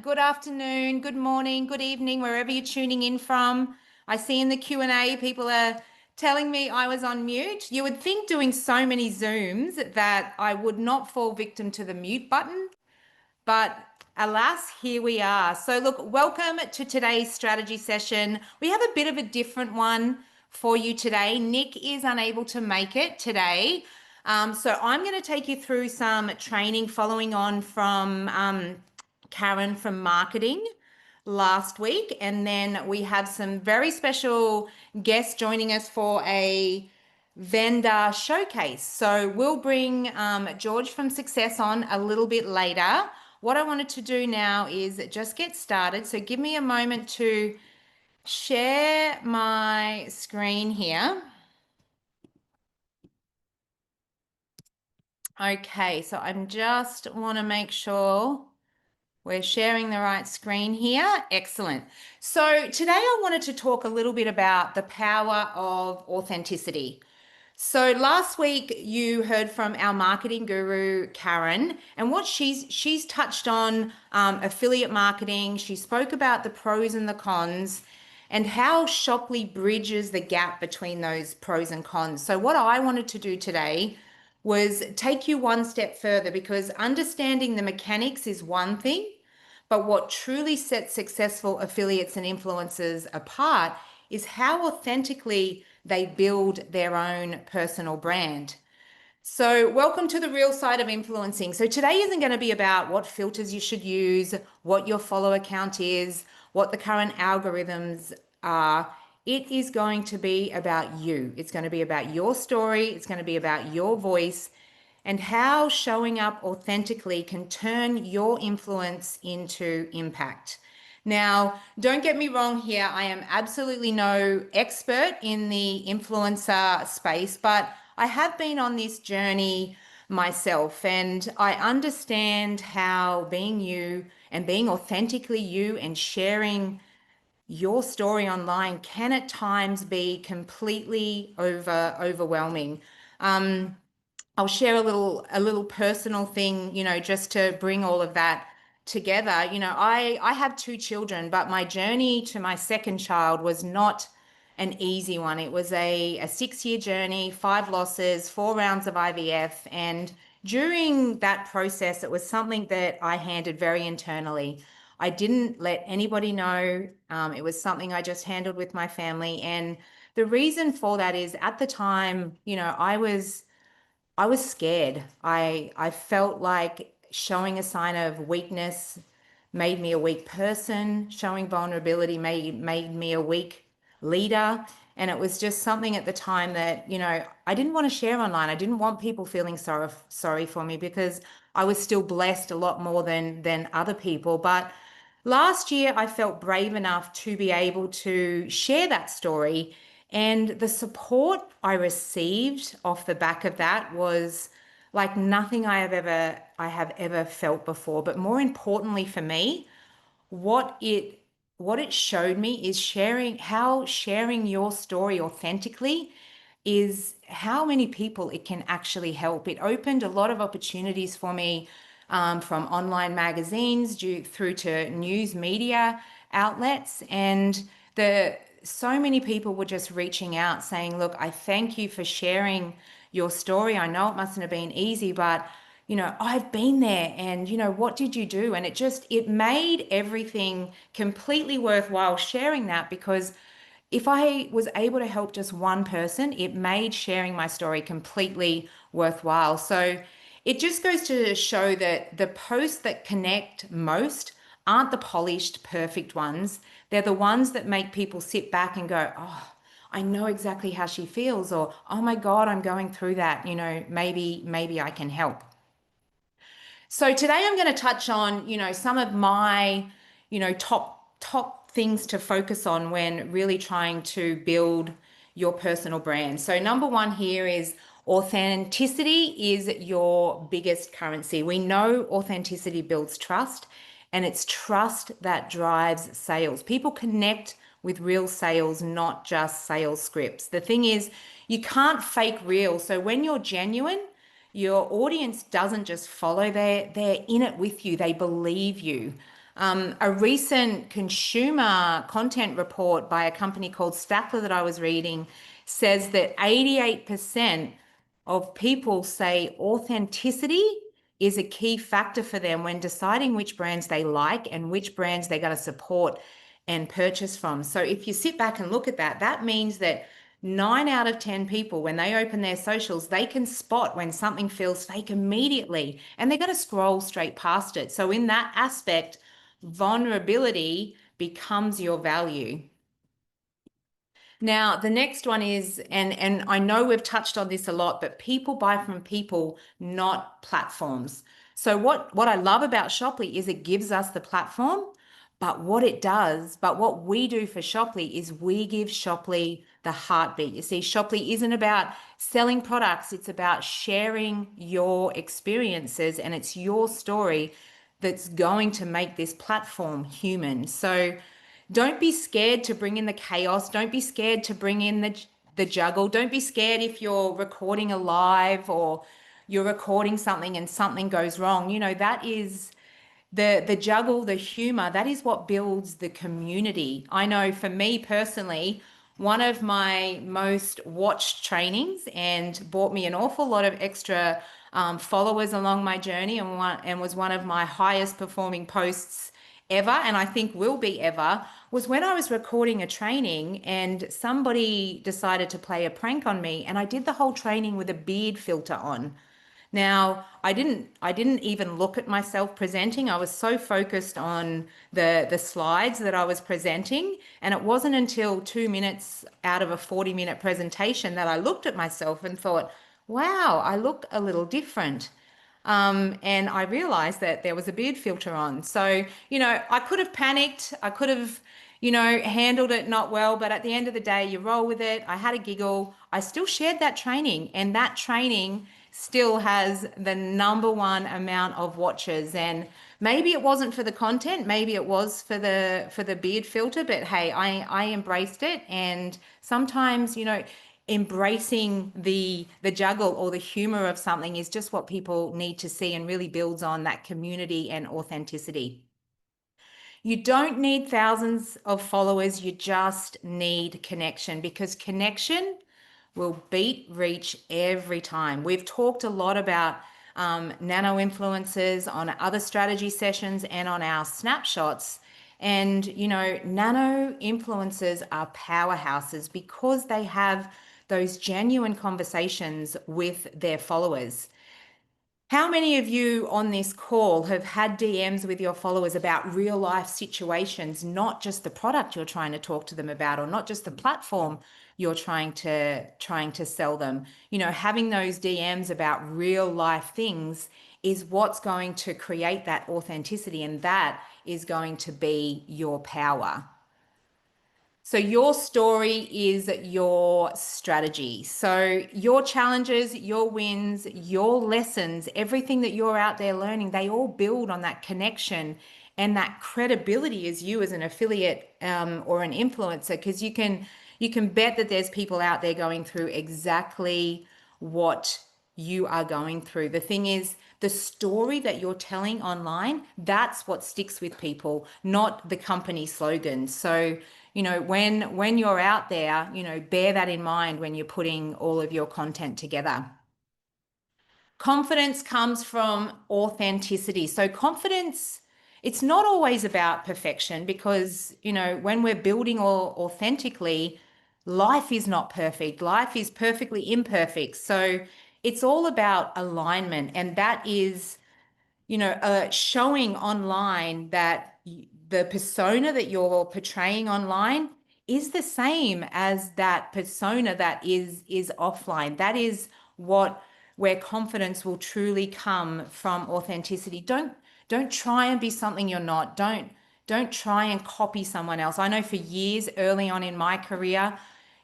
good afternoon, good morning, good evening, wherever you're tuning in from. I see in the Q&A people are telling me I was on mute. You would think doing so many Zooms that I would not fall victim to the mute button, but alas, here we are. So look, welcome to today's strategy session. We have a bit of a different one for you today. Nick is unable to make it today. So I'm going to take you through some training following on from Karen from marketing last week. And then we have some very special guests joining us for a vendor showcase. So we'll bring George from Success on a little bit later. What I wanted to do now is just get started. So give me a moment to share my screen here. Okay, so I'm just want to make sure we're sharing the right screen here. Excellent. So today I wanted to talk a little bit about the power of authenticity. So last week you heard from our marketing guru, Karen, and what she's touched on affiliate marketing. She spoke about the pros and the cons and how Shoply bridges the gap between those pros and cons. So what I wanted to do today was take you one step further, because understanding the mechanics is one thing, but what truly sets successful affiliates and influencers apart is how authentically they build their own personal brand. So welcome to the real side of influencing. So today isn't going to be about what filters you should use, what your follower count is, what the current algorithms are. It is going to be about you. It's going to be about your story. It's going to be about your voice and how showing up authentically can turn your influence into impact. Now, don't get me wrong here. I am absolutely no expert in the influencer space, but I have been on this journey myself, and I understand how being you and being authentically you and sharing your story online can at times be completely overwhelming. I'll share a little personal thing, just to bring all of that together. I have two children, but my journey to my second child was not an easy one. It was a 6-year journey, 5 losses, 4 rounds of IVF. And during that process, it was something that I handled very internally. I didn't let anybody know. It was something I just handled with my family. And the reason for that is at the time, I was scared. I felt like showing a sign of weakness made me a weak person. Showing vulnerability made me a weak leader. And it was just something at the time that, I didn't want to share online. I didn't want people feeling sorry for me, because I was still blessed a lot more than other people. But last year I felt brave enough to be able to share that story, and the support I received off the back of that was like nothing I have ever felt before. But more importantly for me, what it showed me is sharing your story authentically is how many people it can actually help. It opened a lot of opportunities for me, from online magazines through to news media outlets. And so many people were just reaching out saying, look, I thank you for sharing your story. I know it mustn't have been easy, but I've been there, and what did you do? And it made everything completely worthwhile sharing that, because if I was able to help just one person, it made sharing my story completely worthwhile. So it just goes to show that the posts that connect most aren't the polished, perfect ones. They're the ones that make people sit back and go, oh, I know exactly how she feels, or oh my God, I'm going through that. Maybe I can help. So today I'm going to touch on, some of my, top things to focus on when really trying to build your personal brand. So number one here is authenticity is your biggest currency. We know authenticity builds trust, and it's trust that drives sales. People connect with real sales, not just sales scripts. The thing is, you can't fake real. So when you're genuine, your audience doesn't just follow, they're in it with you. They believe you. A recent consumer content report by a company called Stackler that I was reading says that 88% of people say authenticity is a key factor for them when deciding which brands they like and which brands they're going to support and purchase from. So if you sit back and look at that, that means that 9 out of 10 people, when they open their socials, they can spot when something feels fake immediately and they're going to scroll straight past it. So in that aspect, vulnerability becomes your value. Now, the next one is, and I know we've touched on this a lot, but people buy from people, not platforms. So what I love about Shoply is it gives us the platform, but what we do for Shoply is we give Shoply the heartbeat. You see, Shoply isn't about selling products, it's about sharing your experiences, and it's your story that's going to make this platform human. So don't be scared to bring in the chaos. Don't be scared to bring in the juggle. Don't be scared if you're recording a live or you're recording something and something goes wrong. You know, that is the juggle, the humor, that is what builds the community. I know for me personally, one of my most watched trainings and brought me an awful lot of extra followers along my journey, and was one of my highest performing posts ever, and I think will be ever, was when I was recording a training and somebody decided to play a prank on me, and I did the whole training with a beard filter on. Now, I didn't even look at myself presenting. I was so focused on the slides that I was presenting, and it wasn't until 2 minutes out of a 40-minute presentation that I looked at myself and thought, wow, I look a little different. And I realized that there was a beard filter on. So, you know, I could have panicked. I could have, handled it not well. But at the end of the day, you roll with it. I had a giggle. I still shared that training, and that training still has the #1 amount of watches. And maybe it wasn't for the content, maybe it was for the beard filter, but hey, I embraced it. And sometimes, embracing the juggle or the humor of something is just what people need to see, and really builds on that community and authenticity. You don't need thousands of followers, you just need connection, because connection will beat reach every time. We've talked a lot about nano influencers on other strategy sessions and on our snapshots. And, nano influencers are powerhouses because they have those genuine conversations with their followers. How many of you on this call have had DMs with your followers about real life situations, not just the product you're trying to talk to them about, or not just the platform you're trying to sell them? Having those DMs about real life things is what's going to create that authenticity, and that is going to be your power. So your story is your strategy. So your challenges, your wins, your lessons, everything that you're out there learning, they all build on that connection and that credibility as you as an affiliate or an influencer, because you can bet that there's people out there going through exactly what you are going through. The thing is, the story that you're telling online, that's what sticks with people, not the company slogan. So, when you're out there, bear that in mind when you're putting all of your content together. Confidence comes from authenticity. So confidence, it's not always about perfection, because, when we're building authentically, life is not perfect. Life is perfectly imperfect. So it's all about alignment. And that is, showing online that the persona that you're portraying online is the same as that persona that is offline. That is where confidence will truly come from, authenticity. Don't try and be something you're not. Don't try and copy someone else. I know for years early on in my career,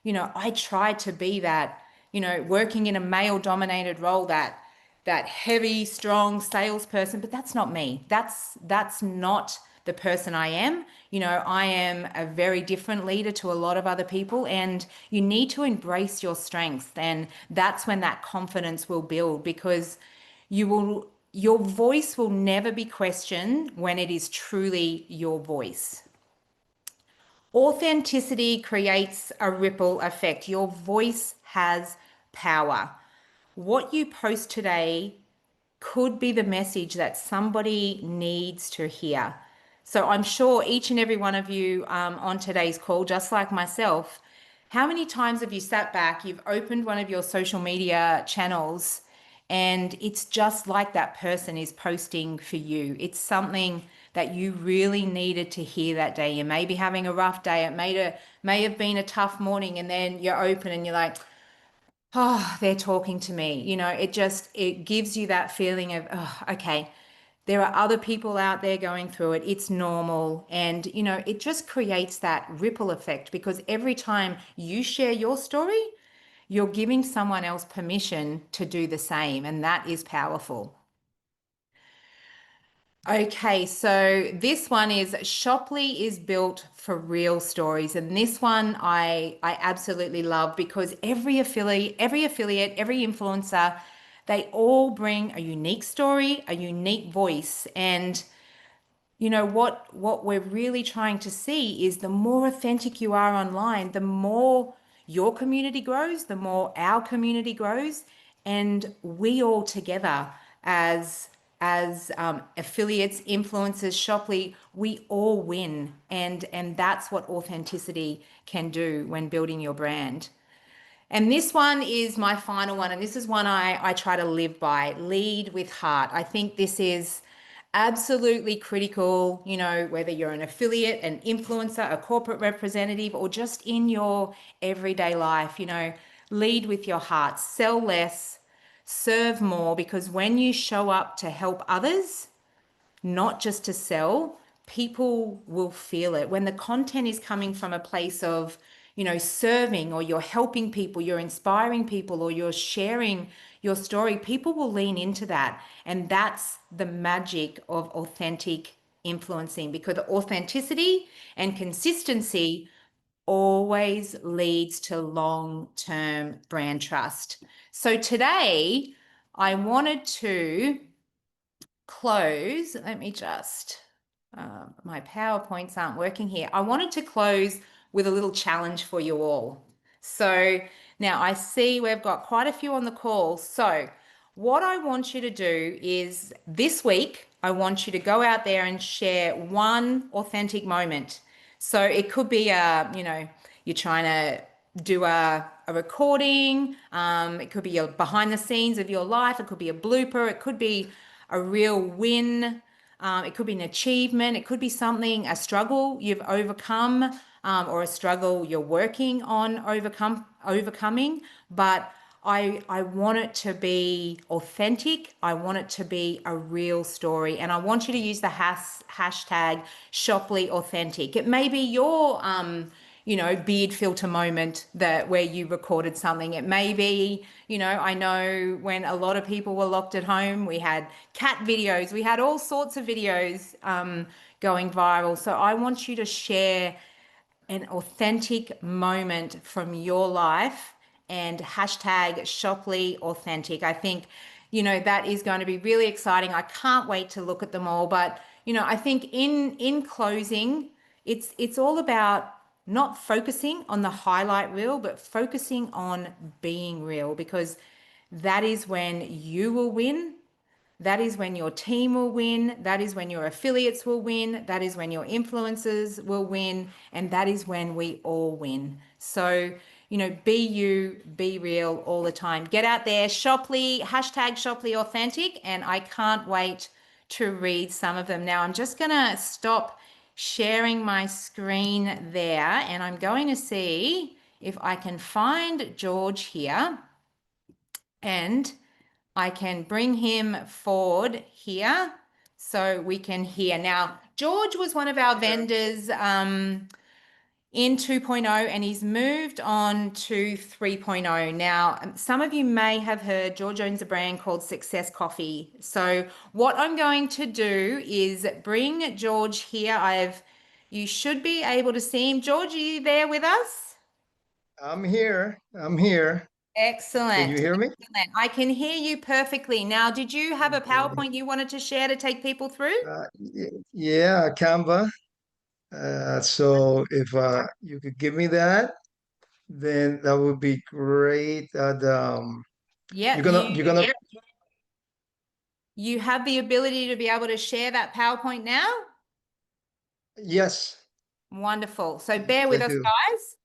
I tried to be that, working in a male dominated role, that heavy, strong salesperson, but that's not me. That's not the person I am. I am a very different leader to a lot of other people, and you need to embrace your strengths. And that's when that confidence will build, because you will your voice will never be questioned when it is truly your voice. Authenticity creates a ripple effect. Your voice has power. What you post today could be the message that somebody needs to hear. So I'm sure each and every one of you on today's call, just like myself, how many times have you sat back, you've opened one of your social media channels, and it's just like that person is posting for you? It's something that you really needed to hear that day. You may be having a rough day. It may have been a tough morning, and then you're open and you're like, oh, they're talking to me. It gives you that feeling of, oh, okay, there are other people out there going through it. It's normal. And, it just creates that ripple effect, because every time you share your story, you're giving someone else permission to do the same. And that is powerful. Okay, so this one is Shoply is built for real stories, and this one I absolutely love, because every affiliate, every influencer, they all bring a unique story, a unique voice, and what we're really trying to see is the more authentic you are online, the more your community grows, the more our community grows, and we all together as affiliates, influencers, Shoply, we all win, and that's what authenticity can do when building your brand. And this one is my final one, and this is one I try to live by: lead with heart. I think this is absolutely critical, whether you're an affiliate, an influencer, a corporate representative, or just in your everyday life, lead with your heart, sell less, serve more, because when you show up to help others, not just to sell, people will feel it. When the content is coming from a place of, serving, or you're helping people, you're inspiring people, or you're sharing your story, people will lean into that. And that's the magic of authentic influencing, because authenticity and consistency always leads to long-term brand trust. So today, I wanted to close. Let me just, my PowerPoints aren't working here. I wanted to close with a little challenge for you all. So now I see we've got quite a few on the call. So what I want you to do is, this week, I want you to go out there and share one authentic moment. So it could be you're trying to do a recording. It could be a behind the scenes of your life. It could be a blooper. It could be a real win. It could be an achievement. It could be something, a struggle you've overcome, or a struggle you're working on overcoming. But I want it to be authentic. I want it to be a real story. And I want you to use the hashtag Shoply Authentic. It may be your beard filter moment where you recorded something. It may be, I know when a lot of people were locked at home, we had cat videos, we had all sorts of videos going viral. So I want you to share an authentic moment from your life and hashtag Shoply Authentic. I think, that is going to be really exciting. I can't wait to look at them all. But, I think in closing, it's all about not focusing on the highlight reel, but focusing on being real, because that is when you will win. That is when your team will win. That is when your affiliates will win. That is when your influencers will win. And that is when we all win. So, be you, be real all the time. Get out there, Shoply, hashtag Shoply Authentic. And I can't wait to read some of them. Now, I'm just going to stop sharing my screen there. And I'm going to see if I can find George here. And I can bring him forward here so we can hear. Now, George was one of our vendors in 2.0, and he's moved on to 3.0. Now, some of you may have heard George owns a brand called Success Coffee. So what I'm going to do is bring George here. You should be able to see him. George, are you there with us? I'm here. I'm here. Can you Excellent. hear me? Excellent. I can hear you perfectly. Now, did you have a Okay. PowerPoint you wanted to share to take people through? Yeah, Canva. So if you could give me that, then that would be great. Yep, you're gonna you have the ability to be able to share that PowerPoint now. yes, Wonderful. So yes, bear I with us, do. guys.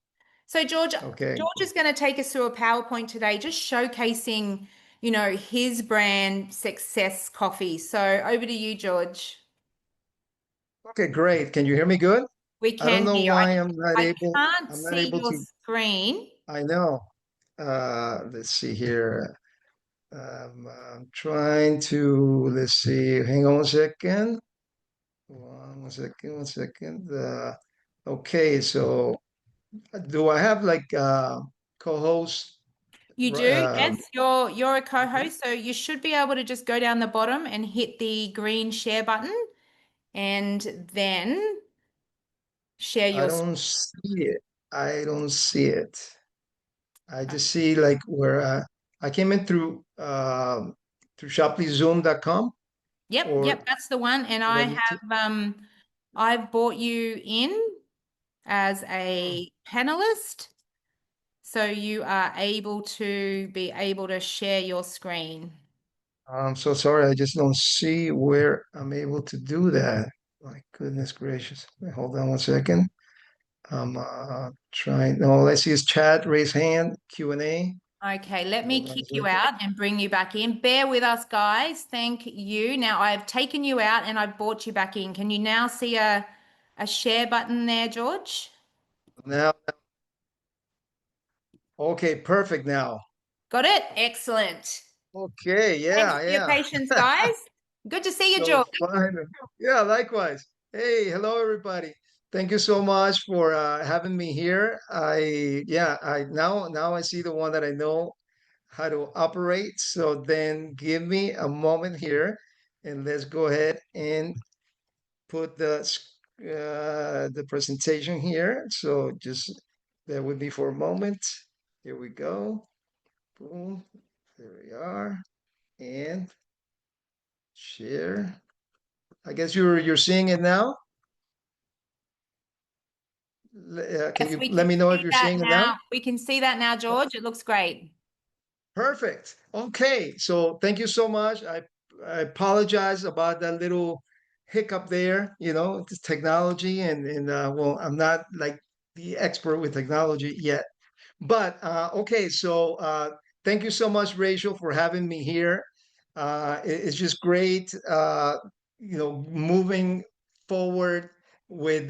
So Okay, George is going to take us through a PowerPoint today, just showcasing, his brand Success Coffee. So over to you, George. okay, great. Can you hear me good? We I don't can know hear. why I can't I'm not see able your to. screen. I know. Let's see here. I'm trying to, let's see, hang on a second. One second. Okay, so do I have like co-host? You do, Um, yes. You're a okay. co-host, so you should be able to just go down the bottom and hit the green share button and then share I your screen. don't see it. I don't see it. I just see like where I came in through shoplyzoom.com Yep, or that's the one. And I let me see. have I've brought you in as Hmm. a panelist, so you are able to share your screen. I'm so sorry. I just don't see where I'm able to do that. My goodness gracious. Wait, hold on one second. I'm trying. No, let's see. Is chat, raise hand, Q&A. Okay, let me Hold on a kick you second. out and bring you back in. Bear with us, guys. Thank you. Now I've taken you out and I've brought you back in. Can you now see a share button there, George? Now, okay, perfect now. Got it? Excellent. Okay, Thanks yeah, for your patience, yeah. guys. Good to see you, So George. fun. Yeah, likewise. Hey, hello everybody. Thank you so much for having me here. I now I see the one that I know how to operate. So then give me a moment here and let's go ahead and put the presentation here. So just bear with me for a moment. Here we go. Boom. There we are. And share. I guess you're seeing it now. Can Yes, you we let can me know if see you're that seeing it now? now. We can see that now, George. It looks great. Perfect. Okay. So thank you so much. I apologize about that little hiccup there, it's technology and well, I'm not like the expert with technology yet. But okay, so thank you so much, Rachel, for having me here. It's just great, moving forward with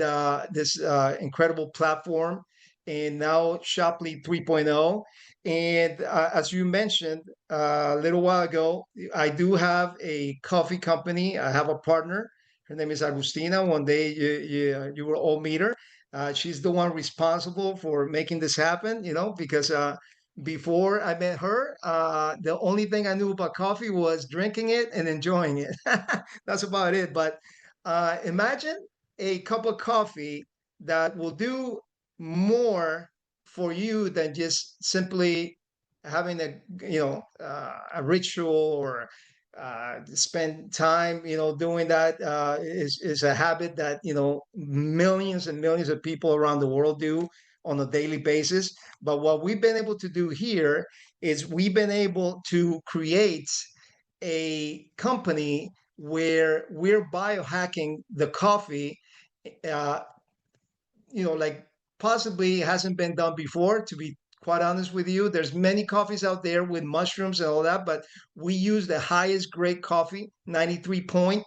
this incredible platform and now Shoply 3.0. And as you mentioned a little while ago, I do have a coffee company. I have a partner. Her name is Agustina. One day you will all meet her. She's the one responsible for making this happen, because before I met her, the only thing I knew about coffee was drinking it and enjoying it. That's about it. But imagine a cup of coffee that will do more for you than just simply having a ritual or spend time doing that is a habit that millions and millions of people around the world do on a daily basis. But what we've been able to do here is we've been able to create a company where we're biohacking the coffee, uh, like possibly hasn't been done before, to be quite honest with you. There's many coffees out there with mushrooms and all that, but we use the highest grade coffee, 93 point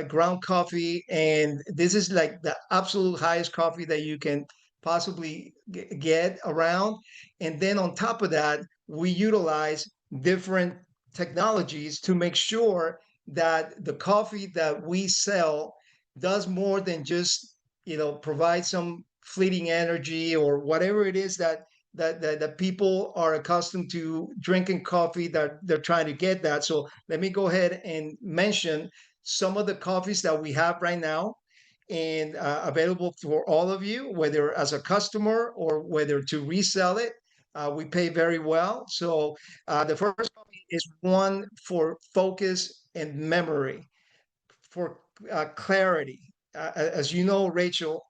ground coffee, and this is like the absolute highest coffee that you can possibly get around. And then on top of that, we utilize different technologies to make sure that the coffee that we sell does more than just provide some fleeting energy or whatever it is that people are accustomed to drinking coffee, that they're trying to get that. So let me go ahead and mention some of the coffees that we have right now and available for all of you, whether as a customer or whether to resell it. We pay very well. So the first coffee is one for focus and memory, for clarity. As you know, Rachel,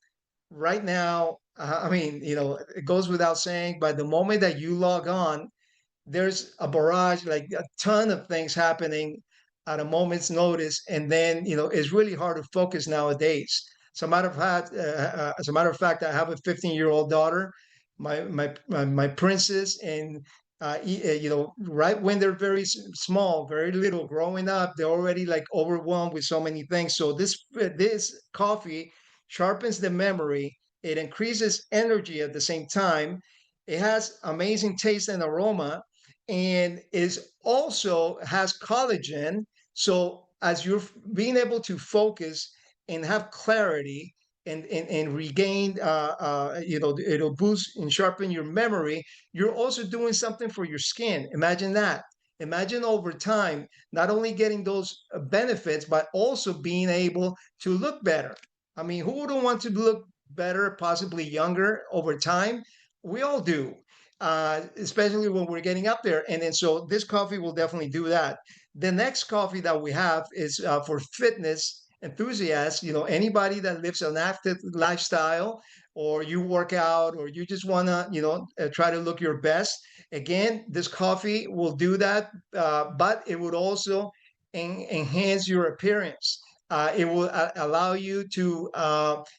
right now, I mean, it goes without saying, but the moment that you log on, there's a barrage, like a ton of things happening at a moment's notice, and then it's really hard to focus nowadays. As a matter of fact, I have a 15-year-old daughter, my princess, and right when they're very small, very little, growing up, they're already like overwhelmed with so many things. So this coffee sharpens the memory. It increases energy at the same time. It has amazing taste and aroma, and is also has collagen. So as you're being able to focus and have clarity and regain, it'll boost and sharpen your memory. You're also doing something for your skin. Imagine that. Imagine over time, not only getting those benefits, but also being able to look better. I mean, who wouldn't want to look better, possibly younger over time? We all do, especially when we're getting up there. And then so this coffee will definitely do that. The next coffee that we have is for fitness enthusiasts. Anybody that lives an active lifestyle, or you work out, or you just want to, try to look your best. Again, this coffee will do that, but it would also enhance your appearance. It will allow you to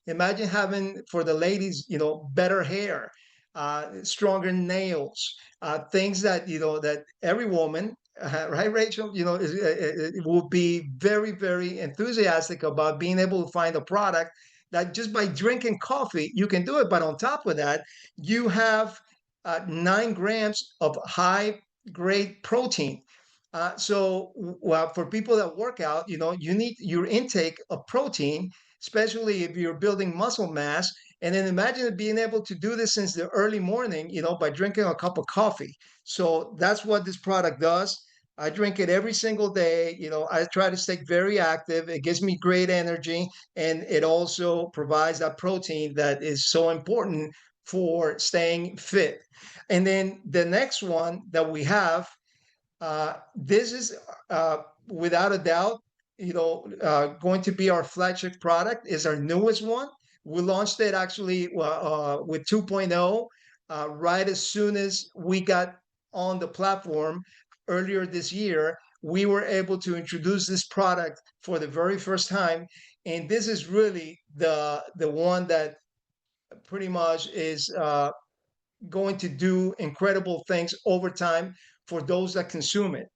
imagine having, for the ladies, better hair, stronger nails, things that that every woman, right, Rachel, will be very, very enthusiastic about being able to find a product that just by drinking coffee you can do it. But on top of that, you have 9 grams of high grade protein. So for people that work out, you need your intake of protein, especially if you're building muscle mass. And then imagine being able to do this since the early morning, by drinking a cup of coffee. So that's what this product does. I drink it every single day. I try to stay very active. It gives me great energy, and it also provides that protein that is so important for staying fit. And then the next one that we have, this is without a doubt, going to be our flagship product. Is our newest one. We launched it actually with 2.0 right as soon as we got on the platform earlier this year. We were able to introduce this product for the very first time, and this is really the one that pretty much is going to do incredible things over time for those that consume it.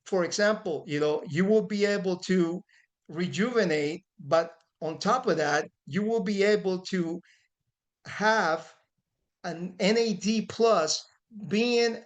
For example, you will be able to rejuvenate, but on top of that, you will be able to have an NAD plus being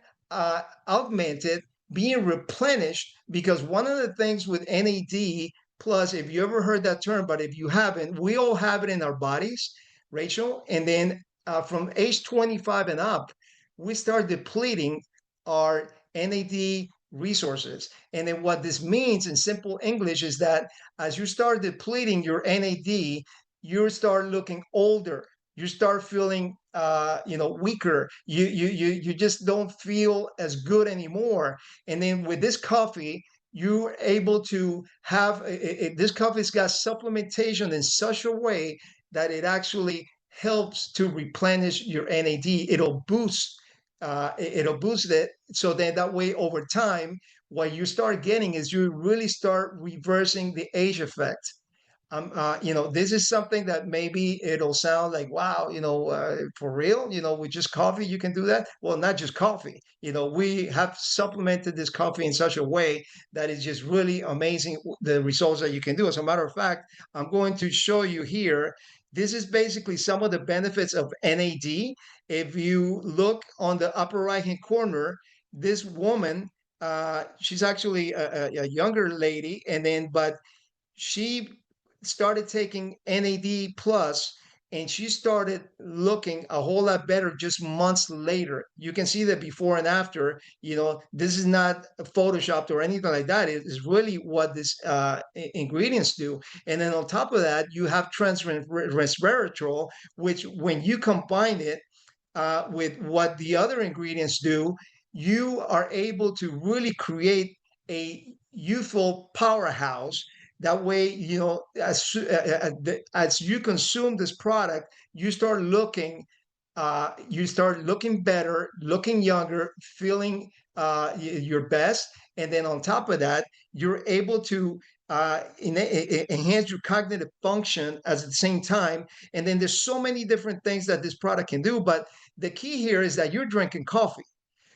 augmented, being replenished, because one of the things with NAD plus, if you ever heard that term, but if you haven't, we all have it in our bodies, Rachel. And then from age 25 and up, we start depleting our NAD resources. And then what this means in simple English is that as you start depleting your NAD, you start looking older. You start feeling weaker. You just don't feel as good anymore. And then with this coffee, you're able to have this coffee's got supplementation in such a way that it actually helps to replenish your NAD. It'll boost it, so then that way over time, what you start getting is you really start reversing the age effect. This is something that maybe it'll sound like, wow, for real, with just coffee, you can do that. Well, not just coffee. We have supplemented this coffee in such a way that is just really amazing, the results that you can do. As a matter of fact, I'm going to show you here. This is basically some of the benefits of NAD. If you look on the upper right-hand corner, this woman, she's actually a younger lady, but she started taking NAD plus, and she started looking a whole lot better just months later. You can see the before and after. This is not photoshopped or anything like that. It is really what these ingredients do. And then on top of that, you have resveratrol, which when you combine it, with what the other ingredients do, you are able to really create a youthful powerhouse. That way, as you consume this product, you start looking better, looking younger, feeling your best, and then on top of that, you're able to enhance your cognitive function at the same time. And then there's so many different things that this product can do, but the key here is that you're drinking coffee.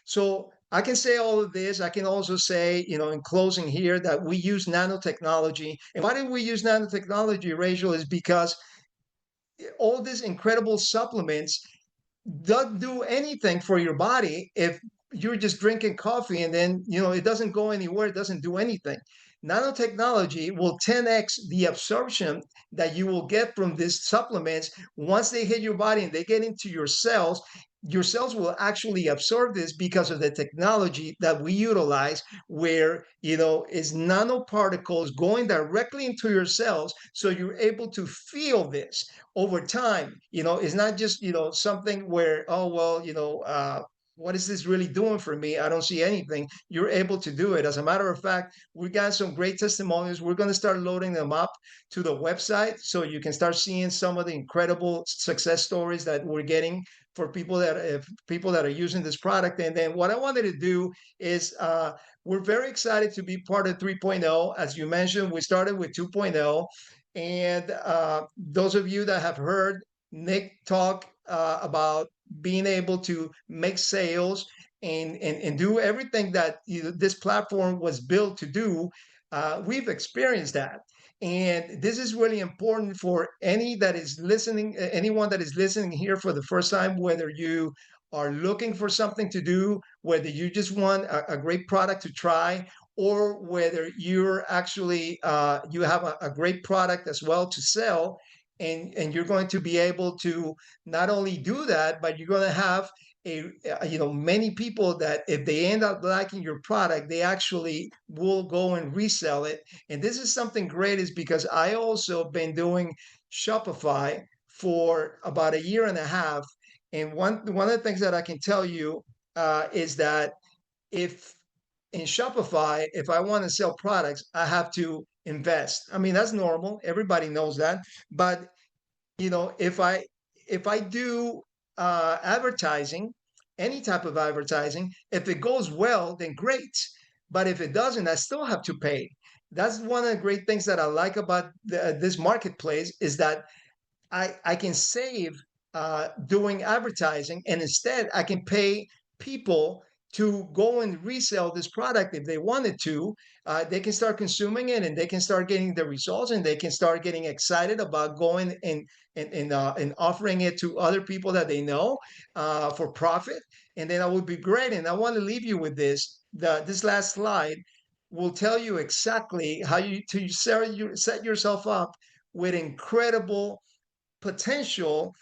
So I can say all of this. I can also say, in closing here, that we use nanotechnology. And why do we use nanotechnology, Rachel, is because all these incredible supplements don't do anything for your body if you're just drinking coffee and then it doesn't go anywhere, it doesn't do anything. Nanotechnology will 10x the absorption that you will get from these supplements. Once they hit your body and they get into your cells will actually absorb this because of the technology that we utilize, where is nanoparticles going directly into your cells, so you're able to feel this over time. It's not just something where, oh well, what is this really doing for me? I don't see anything. You're able to do it. As a matter of fact, we got some great testimonials. We're going to start loading them up to the website so you can start seeing some of the incredible success stories that we're getting for people that are using this product. And then what I wanted to do is, we're very excited to be part of 3.0. As you mentioned, we started with 2.0. And those of you that have heard Nick talk about being able to make sales and do everything that this platform was built to do, we've experienced that. And this is really important for anyone that is listening here for the first time, whether you are looking for something to do, whether you just want a great product to try, or whether you're actually you have a great product as well to sell, and you're going to be able to not only do that, but you're going to have many people that if they end up liking your product, they actually will go and resell it. And this is something great, is because I also been doing Shopify for about a year and a half. And one of the things that I can tell you is that if in Shopify, if I want to sell products, I have to invest. I mean, that's normal. Everybody knows that. But if I do advertising, any type of advertising, if it goes well, then great. But if it doesn't, I still have to pay. That's one of the great things that I like about this marketplace, is that I can save doing advertising, and instead I can pay people to go and resell this product if they wanted to. They can start consuming it, and they can start getting the results, and they can start getting excited about going and offering it to other people that they know for profit. And then that would be great. And I want to leave you with this. This last slide will tell you exactly how you set yourself up with incredible potential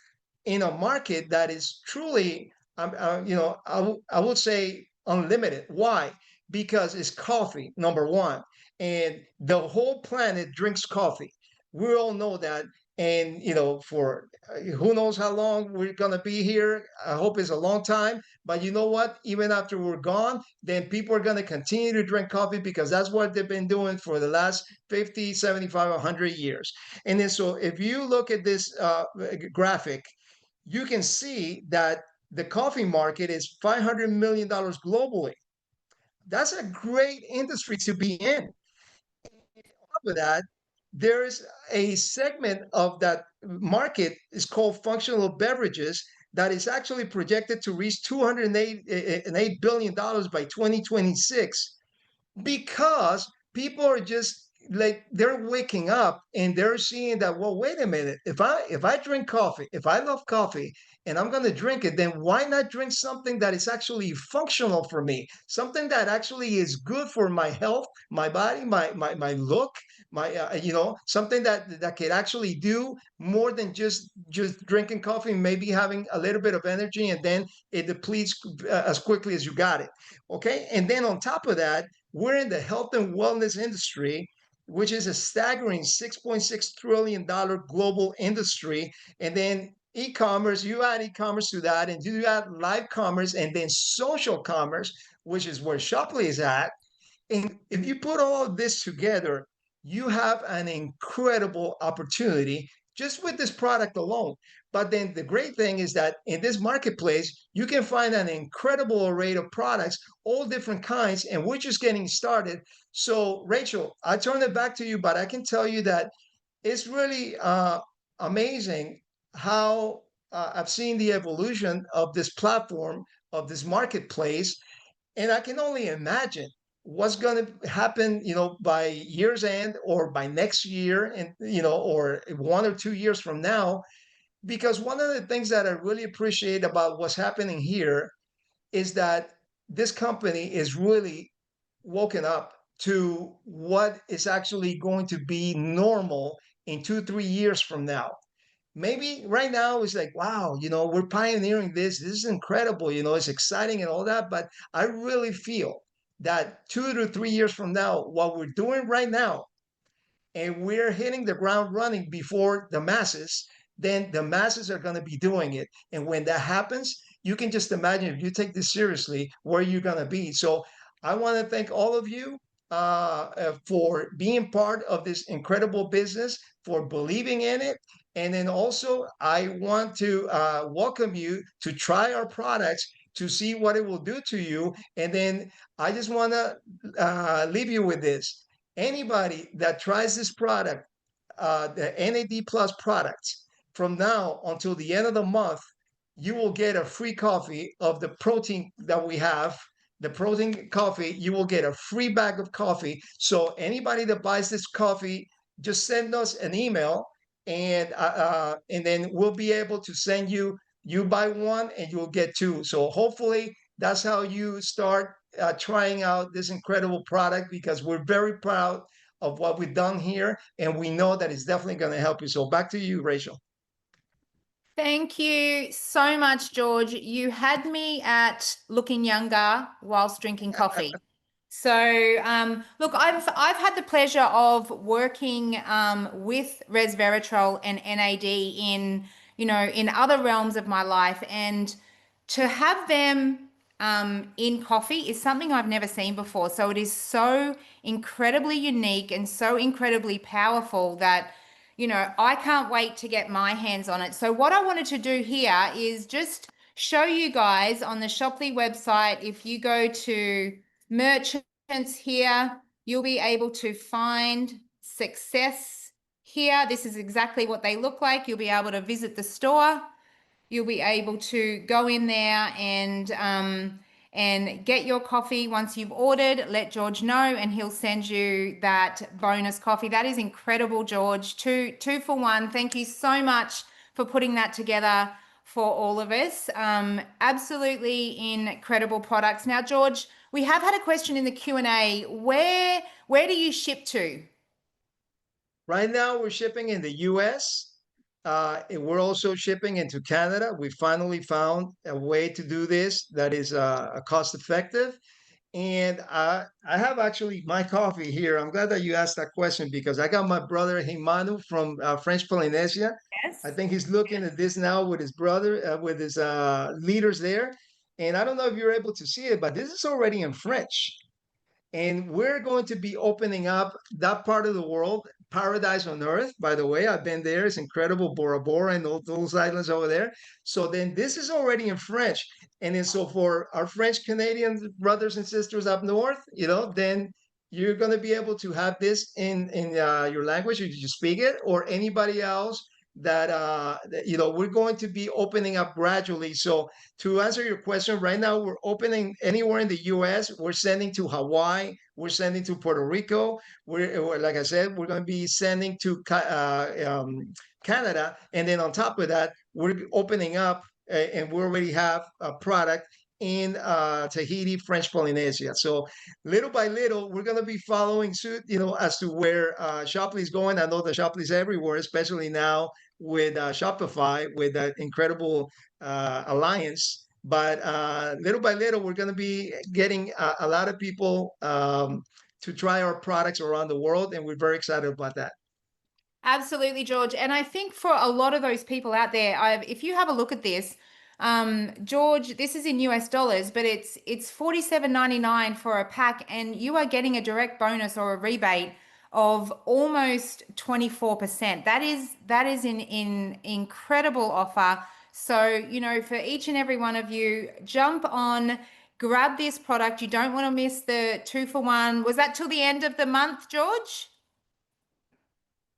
in a market that is truly, I would say unlimited. Why? Because it's coffee, number one, and the whole planet drinks coffee. We all know that. And for who knows how long we're gonna be here. I hope it's a long time. But you know what? Even after we're gone, then people are gonna continue to drink coffee, because that's what they've been doing for the last 50, 75, 100 years. And then, so if you look at this graphic, you can see that the coffee market is $500 million globally. That's a great industry to be in. On top of that, there's a segment of that market is called functional beverages, that is actually projected to reach $208 billion by 2026, because people are just like, they're waking up and they're seeing that, well, wait a minute, if I drink coffee, if I love coffee and I'm going to drink it, then why not drink something that is actually functional for me, something that actually is good for my health, my body, my look, my something that could actually do more than just drinking coffee, maybe having a little bit of energy, and then it depletes as quickly as you got it. Okay, and then on top of that, we're in the health and wellness industry, which is a staggering $6.6 trillion global industry. And then e-commerce, you add e-commerce to that, and you add live commerce and then social commerce, which is where Shoply is at. And if you put all of this together, you have an incredible opportunity just with this product alone. But then the great thing is that in this marketplace, you can find an incredible array of products, all different kinds, and we're just getting started. So, Rachel, I turn it back to you, but I can tell you that it's really amazing how I've seen the evolution of this platform, of this marketplace, and I can only imagine what's going to happen, by year's end or by next year, and or 1 or 2 years from now. Because one of the things that I really appreciate about what's happening here is that this company is really woken up to what is actually going to be normal in 2, 3 years from now. Maybe right now it's like, wow, we're pioneering this. This is incredible. It's exciting and all that. But I really feel that 2 to 3 years from now, what we're doing right now, and we're hitting the ground running before the masses, then the masses are going to be doing it. And when that happens, you can just imagine, if you take this seriously, where you're going to be. So I want to thank all of you for being part of this incredible business, for believing in it. And then also, I want to welcome you to try our products to see what it will do to you. And then I just want to leave you with this: anybody that tries this product, the NAD Plus products, from now until the end of the month, you will get a free coffee of the protein that we have. The protein coffee, you will get a free bag of coffee. So anybody that buys this coffee, just send us an email, and then we'll be able to send you. You buy one and you'll get two. So hopefully that's how you start trying out this incredible product, because we're very proud of what we've done here, and we know that it's definitely going to help you. So back to you, Rachel. Thank you so much, George. You had me at looking younger whilst drinking coffee. So, look, I've had the pleasure of working with resveratrol and NAD in other realms of my life, and to have them in coffee is something I've never seen before. So it is so incredibly unique and so incredibly powerful that I can't wait to get my hands on it. So what I wanted to do here is just show you guys on the Shoply website. If you go to merchants here, you'll be able to find Success here. This is exactly what they look like. You'll be able to visit the store. You'll be able to go in there and get your coffee once you've ordered. Let George know, and he'll send you that bonus coffee. That is incredible, George. Two for one. Thank you so much for putting that together for all of us. Absolutely incredible products. Now, George, we have had a question in the Q&A. Where do you ship to? Right now, we're shipping in the US. And we're also shipping into Canada. We finally found a way to do this that is cost effective. And I have actually my coffee here. I'm glad that you asked that question, because I got my brother Himanu from French Polynesia. I Yes. think he's looking at this now with his brother, with his leaders there. And I don't know if you're able to see it, but this is already in French. And we're going to be opening up that part of the world, paradise on earth. By the way, I've been there. It's incredible, Bora Bora and all those islands over there. So then this is already in French. And then so for our French Canadian brothers and sisters up north, then you're going to be able to have this in your language if you speak it, or anybody else we're going to be opening up gradually. So to answer your question, right now we're opening anywhere in the US. We're sending to Hawaii. We're sending to Puerto Rico. Like I said, we're going to be sending to Canada. And then on top of that, we're opening up, and we already have a product in Tahiti, French Polynesia. So little by little, we're going to be following suit, as to where Shoply's going. I know that Shoply's everywhere, especially now with Shopify, with that incredible alliance. But little by little, we're going to be getting a lot of people to try our products around the world, and we're very excited about that. Absolutely, George. And I think for a lot of those people out there, if you have a look at this, George, this is in US dollars, but it's $47.99 for a pack, and you are getting a direct bonus or a rebate of almost 24%. That is an incredible offer. So, you know, for each and every one of you, jump on, grab this product. You don't want to miss the 2 for 1. Was that till the end of the month, George?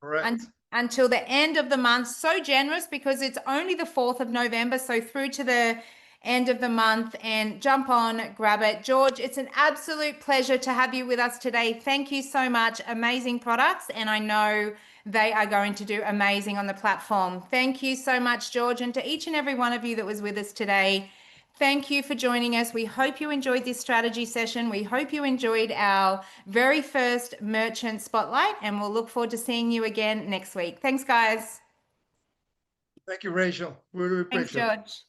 Correct. Until the end of the month. So generous because it's only the 4th of November, so through to the end of the month. And jump on, grab it. George, it's an absolute pleasure to have you with us today. Thank you so much. Amazing products, and I know they are going to do amazing on the platform. Thank you so much, George, and to each and every one of you that was with us today. Thank you for joining us. We hope you enjoyed this strategy session. We hope you enjoyed our very first merchant spotlight, and we'll look forward to seeing you again next week. Thanks, guys. Thank you, Rachel. We really Thanks, appreciate it. George.